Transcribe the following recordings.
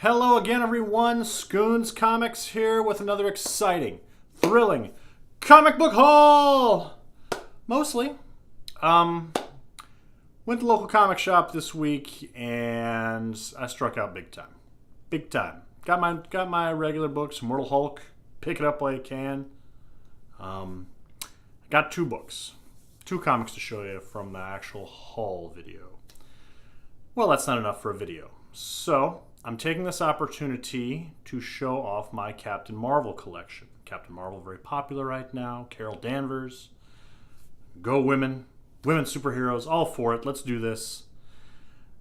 Hello again, everyone. Scoons Comics here with another exciting, thrilling comic book haul. Mostly. Went to the local comic shop this week and I struck out big time. Big time. Got my regular books, Immortal Hulk. Pick it up while you can. Got two books. Two comics to show you from the actual haul video. Well, that's not enough for a video. So, I'm taking this opportunity to show off my Captain Marvel collection. Captain Marvel, very popular right now. Carol Danvers. Go women. Women superheroes. All for it. Let's do this.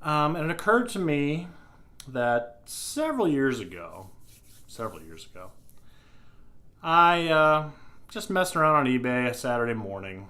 And it occurred to me that several years ago, I just messing around on eBay a Saturday morning,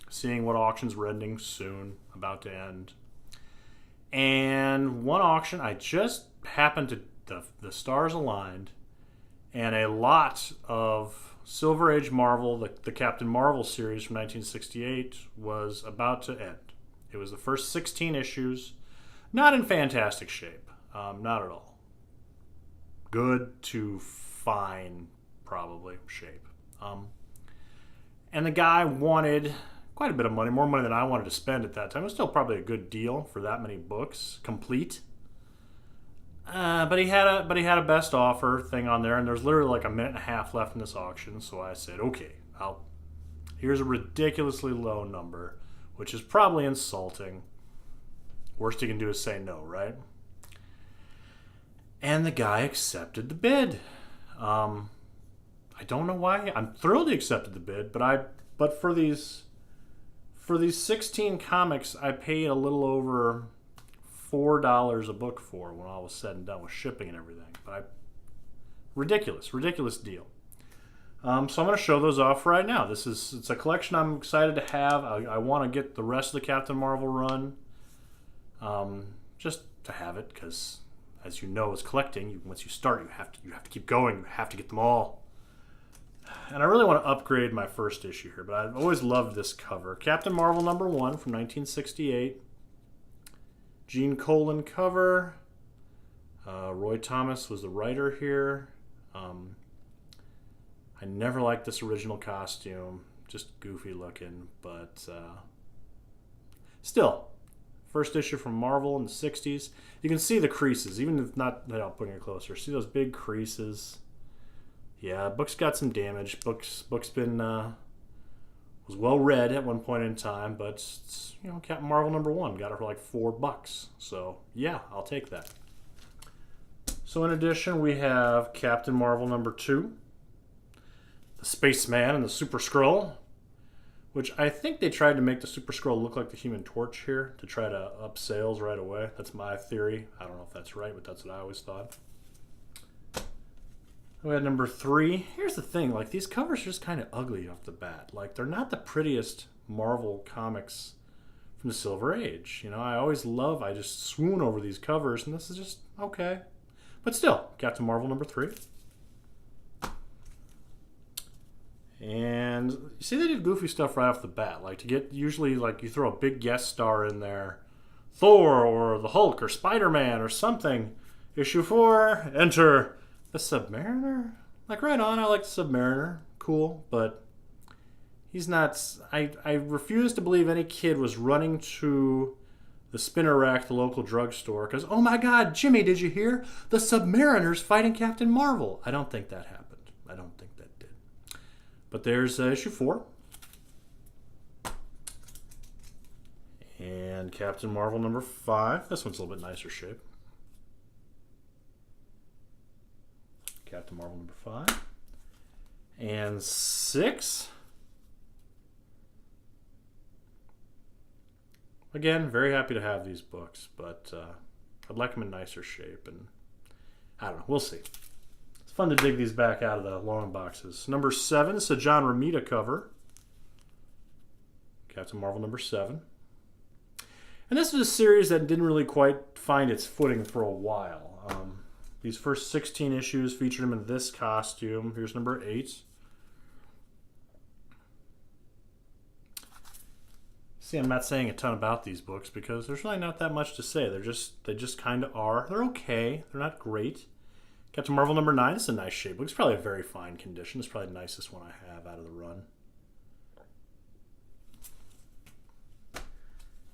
seeing what auctions were ending soon, about to end. And one auction, I just happened to, the stars aligned, and a lot of Silver Age Marvel, the Captain Marvel series from 1968, was about to end. It was the first 16 issues, not in fantastic shape, not at all. Good to fine, probably, shape. And the guy wanted quite a bit of money, more money than I wanted to spend at that time. It was still probably a good deal for that many books, complete. But he had a best offer thing on there, and there's literally like a minute and a half left in this auction. So I said, okay, here's a ridiculously low number, which is probably insulting. Worst he can do is say no, right? And the guy accepted the bid. I don't know why. I'm thrilled he accepted the bid, but for these 16 comics, I paid a little over $4 a book for when all was said and done with shipping and everything. Ridiculous deal. So I'm going to show those off right now. It's a collection I'm excited to have. I want to get the rest of the Captain Marvel run, just to have it, because as you know, as collecting, once you start, you have to keep going. You have to get them all. And I really want to upgrade my first issue here, but I've always loved this cover. Captain Marvel #1 from 1968. Gene Colan cover. Roy Thomas was the writer here. I never liked this original costume. Just goofy looking, but still. First issue from Marvel in the 60s. You can see the creases, even if not putting it closer. See those big creases? Yeah, book's got some damage. Book's been was well read at one point in time, but it's, Captain Marvel #1 got it for like $4. So yeah, I'll take that. So in addition, we have Captain Marvel #2, the Spaceman and the Super Skrull, which I think they tried to make the Super Skrull look like the Human Torch here to try to up sales right away. That's my theory. I don't know if that's right, but that's what I always thought. We had #3. Here's the thing, like, these covers are just kind of ugly off the bat. Like, they're not the prettiest Marvel comics from the Silver Age. I just swoon over these covers, and this is just okay. But still, Captain Marvel #3. And you see they did goofy stuff right off the bat. Like, usually, like, you throw a big guest star in there. Thor, or the Hulk, or Spider-Man, or something. Issue 4, enter the Submariner? Like, right on, I like the Submariner. Cool, but he's not... I refuse to believe any kid was running to the spinner rack, the local drugstore, because, oh my god, Jimmy, did you hear? The Submariner's fighting Captain Marvel. I don't think that happened. I don't think that did. But there's issue 4. And Captain Marvel #5. This one's a little bit nicer shape. Captain Marvel #5. And 6. Again, very happy to have these books, but I'd like them in nicer shape, and I don't know, we'll see. It's fun to dig these back out of the long boxes. #7 is a John Romita cover. Captain Marvel #7. And this is a series that didn't really quite find its footing for a while. These first 16 issues featured him in this costume. Here's #8. See, I'm not saying a ton about these books because there's really not that much to say. They just kind of are. They're okay. They're not great. Captain Marvel number 9. It's a nice shape. It's probably a very fine condition. It's probably the nicest one I have out of the run.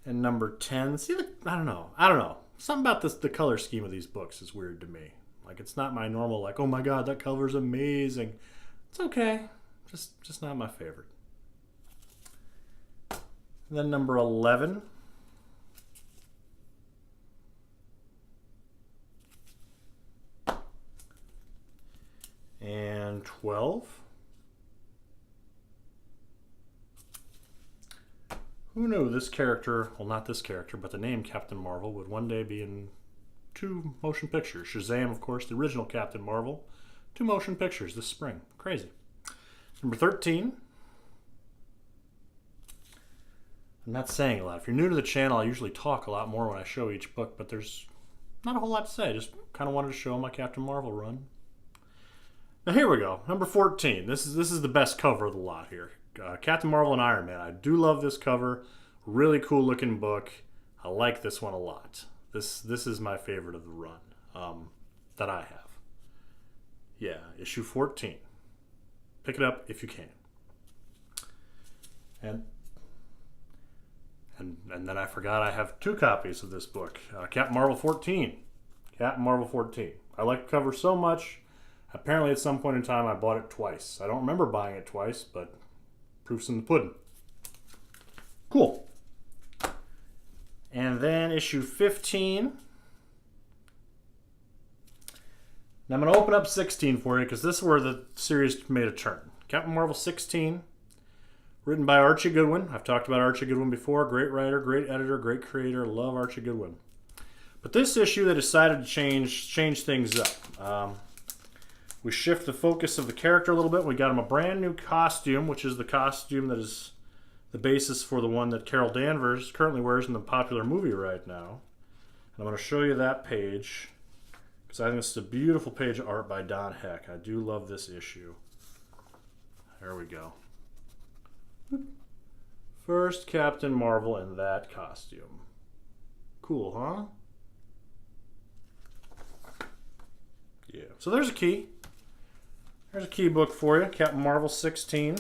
And number 10. See, I don't know. Something about the color scheme of these books is weird to me. Like, it's not my normal, like, oh my god, that cover's amazing. It's okay. Just not my favorite. And then number 11. And 12. Who knew this character, well, not this character, but the name Captain Marvel would one day be in 2 motion pictures. Shazam, of course, the original Captain Marvel. 2 motion pictures this spring. Crazy. Number 13. I'm not saying a lot. If you're new to the channel, I usually talk a lot more when I show each book, but there's not a whole lot to say. I just kind of wanted to show my Captain Marvel run. Now here we go. Number 14. This is the best cover of the lot here. Captain Marvel and Iron Man. I do love this cover. Really cool looking book. I like this one a lot. This is my favorite of the run that I have. Yeah, issue 14. Pick it up if you can. And then I forgot I have 2 copies of this book. Captain Marvel 14. Captain Marvel 14. I like the cover so much. Apparently at some point in time I bought it twice. I don't remember buying it twice, but proof's in the pudding. Cool. And then issue 15. Now I'm going to open up 16 for you because this is where the series made a turn. Captain Marvel 16. Written by Archie Goodwin. I've talked about Archie Goodwin before. Great writer, great editor, great creator. Love Archie Goodwin. But this issue, they decided to change things up. We shift the focus of the character a little bit. We got him a brand new costume, which is the costume that is the basis for the one that Carol Danvers currently wears in the popular movie right now. And I'm going to show you that page because I think it's a beautiful page of art by Don Heck. I do love this issue. There we go. First Captain Marvel in that costume. Cool, huh? Yeah. So there's a key. There's a key book for you. Captain Marvel 16.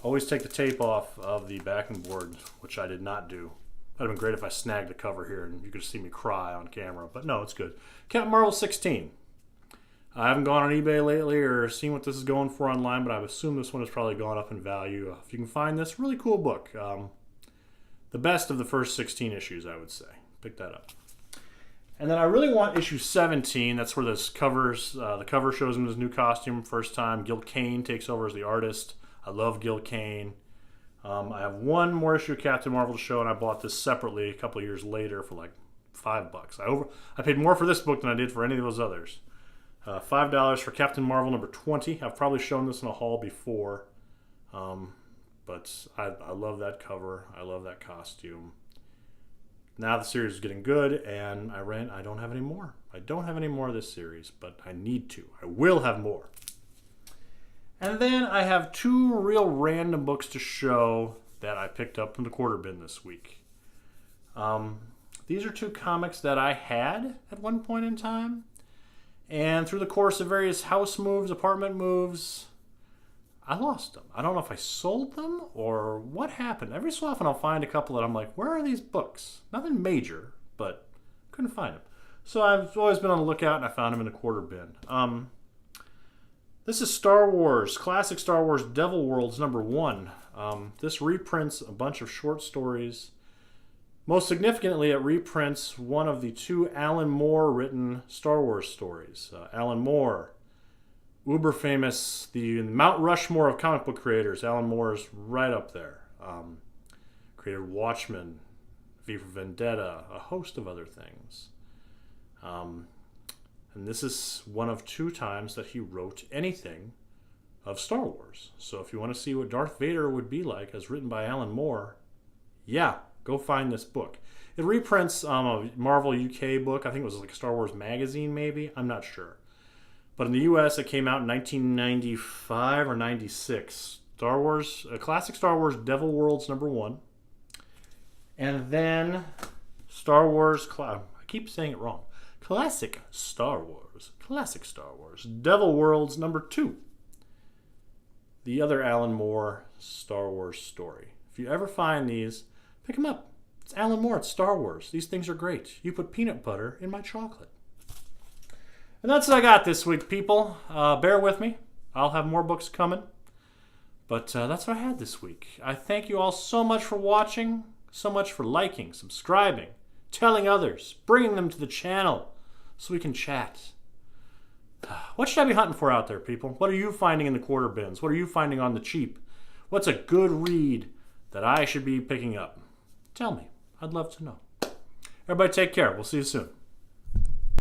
Always take the tape off of the backing board, which I did not do. That'd have been great if I snagged the cover here and you could see me cry on camera. But no, it's good. Captain Marvel 16. I haven't gone on eBay lately or seen what this is going for online, but I assume this one has probably gone up in value. If you can find this, really cool book. The best of the first 16 issues, I would say. Pick that up. And then I really want issue 17. That's where this covers. The cover shows him his new costume first time. Gil Kane takes over as the artist. I love Gil Kane. I have one more issue of Captain Marvel to show, and I bought this separately a couple of years later for like $5. I paid more for this book than I did for any of those others. $5 for Captain Marvel number 20. I've probably shown this in a haul before, but I love that cover. I love that costume. Now the series is getting good, and I don't have any more. I don't have any more of this series, but I need to. I will have more. And then I have 2 real random books to show that I picked up from the quarter bin this week. These are 2 comics that I had at one point in time. And through the course of various house moves, apartment moves, I lost them. I don't know if I sold them or what happened. Every so often I'll find a couple that I'm like, where are these books? Nothing major, but couldn't find them. So I've always been on the lookout, and I found them in the quarter bin. This is Star Wars, classic Star Wars Devil Worlds number 1. This reprints a bunch of short stories. Most significantly, it reprints one of the 2 Alan Moore written Star Wars stories. Alan Moore, uber famous, the Mount Rushmore of comic book creators. Alan Moore is right up there. Created Watchmen, V for Vendetta, a host of other things. And this is one of 2 times that he wrote anything of Star Wars. So if you want to see what Darth Vader would be like as written by Alan Moore, yeah, go find this book. It reprints a Marvel UK book. I think it was like a Star Wars magazine maybe. I'm not sure. But in the US it came out in 1995 or 96. Star Wars, classic Star Wars Devil Worlds #1. And then Star Wars, I keep saying it wrong. Classic Star Wars Devil Worlds #2. The other Alan Moore Star Wars story. If you ever find these, pick them up. It's Alan Moore, it's Star Wars. These things are great. You put peanut butter in my chocolate. And that's what I got this week, people. Bear with me. I'll have more books coming. But that's what I had this week. I thank you all so much for watching, so much for liking, subscribing, telling others, bringing them to the channel so we can chat. What should I be hunting for out there, people? What are you finding in the quarter bins? What are you finding on the cheap? What's a good read that I should be picking up? Tell me. I'd love to know. Everybody take care. We'll see you soon.